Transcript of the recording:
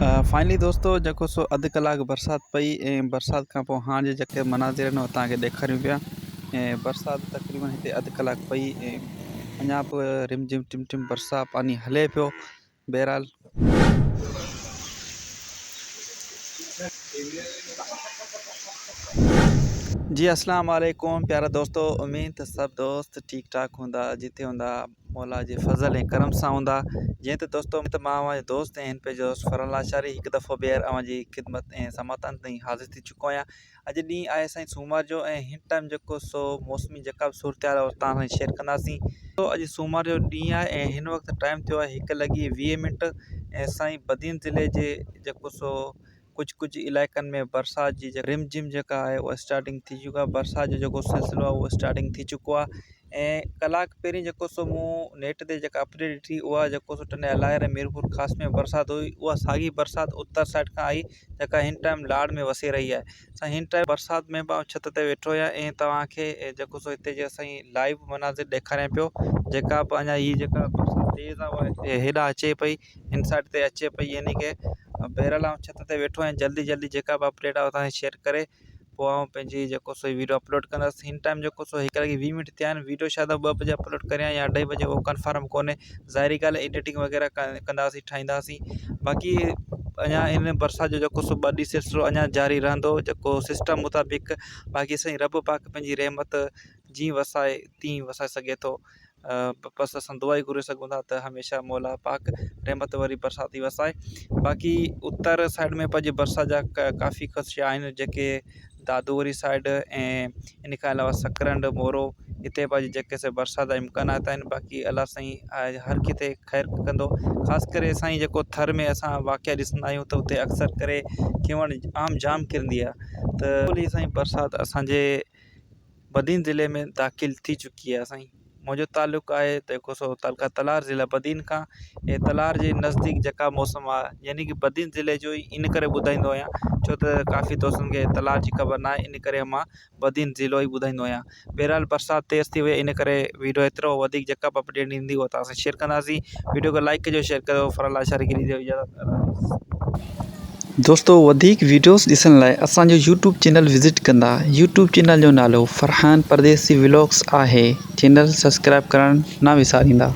Finally दोस्तों जेको सो अधु कलाकु बरसाति पई ऐं बरसाति खां पोइ हाणे जे जेके मनाज़िर आहिनि उहे तव्हांखे ॾेखारियूं पिया। ऐं बरसाति तक़रीबन हिते अधु कलाकु पई ऐं अञा बि रिमझिम टिमटिम बरसाति पाणी हले पियो। बहरहाल जी अस्सलाम वालेकुम प्यारा दोस्तों, उम्मीद त सभु दोस्त ठीक ठाक हूंदा, जिते हूंदा मौला जे फज़ल ऐं करम सां हूंदा। जीअं त दोस्तों मां दोस्त ऐं हिन पे दोस्त फरहान लाचारी हिकु दफ़ो ॿीहर अव्हांजी ख़िदमत ऐं समातन ताईं हाज़िर थी चुको आहियां। अॼु ॾींहुं आहे साईं सूमर जो ऐं हिन टाइम जेको सो मौसमी जेका बि सूरत हाल आहे तव्हां सां शेयर कंदासीं। तो अॼु सूमर जो ॾींहुं आहे ऐं हिन वक़्तु टाइम थियो आहे 1:20 ऐं साईं बदीन ज़िले जे जेको सो कुछ इलाइक़नि में बरसाति जी रिमझिम जेका आहे उहा स्टार्टिंग थी चुका आहे। बरसाति जो जेको सिलसिलो आहे उहो स्टार्टिंग थी चुको आहे ऐं कलाकु पहिरीं जेको सो मूं नेट ते जेका अपडेट ॾिठी उहा जेको सो टने अलायर मीरपुर ख़ासि में बरसाति हुई, उहा साॻी बरसाति उत्तर साइड खां आई जेका हिन टाइम लाड़ में वसी रही आहे। असां हिन टाइम बरसाति में मां छत ते वेठो आहियां ऐं तव्हांखे जेको सो हिते जे असांजी लाइव मनाज़िर ॾेखारियां पियो। जेका बि अञा हीअ जेका बरसाति तेज़ आहे उहा हेॾा अचे पई, हिन साइड ते अचे पई, यानी की बहरहाल आउं छत ते वेठो आहियां। जल्दी जेका बि अपडेट आहे तव्हांखे शेयर करे पोइ आउं पंहिंजी जेको सो वीडियो अपलोड कंदुसि। हिन टाइम जेको सो 1:20 थिया आहिनि। वीडियो शायदि 2 बजे अपलोड करियां या 2:30 बजे, उहो कंफर्म कोन्हे। ज़ाहिरी ॻाल्हि आहे एडिटिंग वग़ैरह कंदासीं, ठाहींदासीं। बाक़ी अञा इन बरसाति जो जेको सो 2 ॾींहं सिलसिलो अञा जारी रहंदो जेको सिस्टम मुताबिक़। बाक़ी साईं रब पाक पंहिंजी रहमत जीअं वसाए तीअं वसाए सघे थो। बसि असां दुआ ई घुरे सघूं था त हमेशह मौला पाक रहमत वारी बरसाती वसाए। बाक़ी उत्तर साइड में पंहिंजे बरसाति जा काफ़ी ख़दशा आहिनि जेके दादूवरी साइड ऐं इन खां अलावा सकरंड मोरो हिते पंहिंजे जेके से बरसाति जा इम्कानात आहिनि। बाक़ी अलाह साईं हर किथे ख़ैर कंदो। ख़ासि करे साईं जेको थर में असां वाक़िआ ॾिसंदा आहियूं त उते अक्सर करे खिवण आम जाम किरंदी आहे। त साईं बरसाति असांजे बदीन ज़िले में दाख़िल थी चुकी आहे। साईं मुंहिंजो तालुक़ु आहे जेको सो तालुका तलार ज़िला बदीन खां ऐं तलार जे नज़दीक जेका मौसम आहे यानी कि बदीन ज़िले जो ई इन करे ॿुधाईंदो आहियां छो त काफ़ी दोस्तनि खे तलार जी ख़बर न आहे, इन करे मां बदीन ज़िलो ई ॿुधाईंदो आहियां। बहरहाल बरसाति तेज़ थी वई, इन करे वीडियो एतिरो वधीक जेका बि अपडेट ईंदी उहा तव्हां सां शेयर कंदासीं। वीडियो खे लाइक कजो, शेयर कयो। फरहान लाचारी खे ॾींदो इजाज़त। दोस्तों वधीक वीडियोस ॾिसण लाइ असांजो यूट्यूब चैनल विज़िट कंदा। यूट्यूब चैनल जो नालो फरहान परदेसी व्लॉग्स आहे। चैनल सब्सक्राइब करणु न विसारींदा।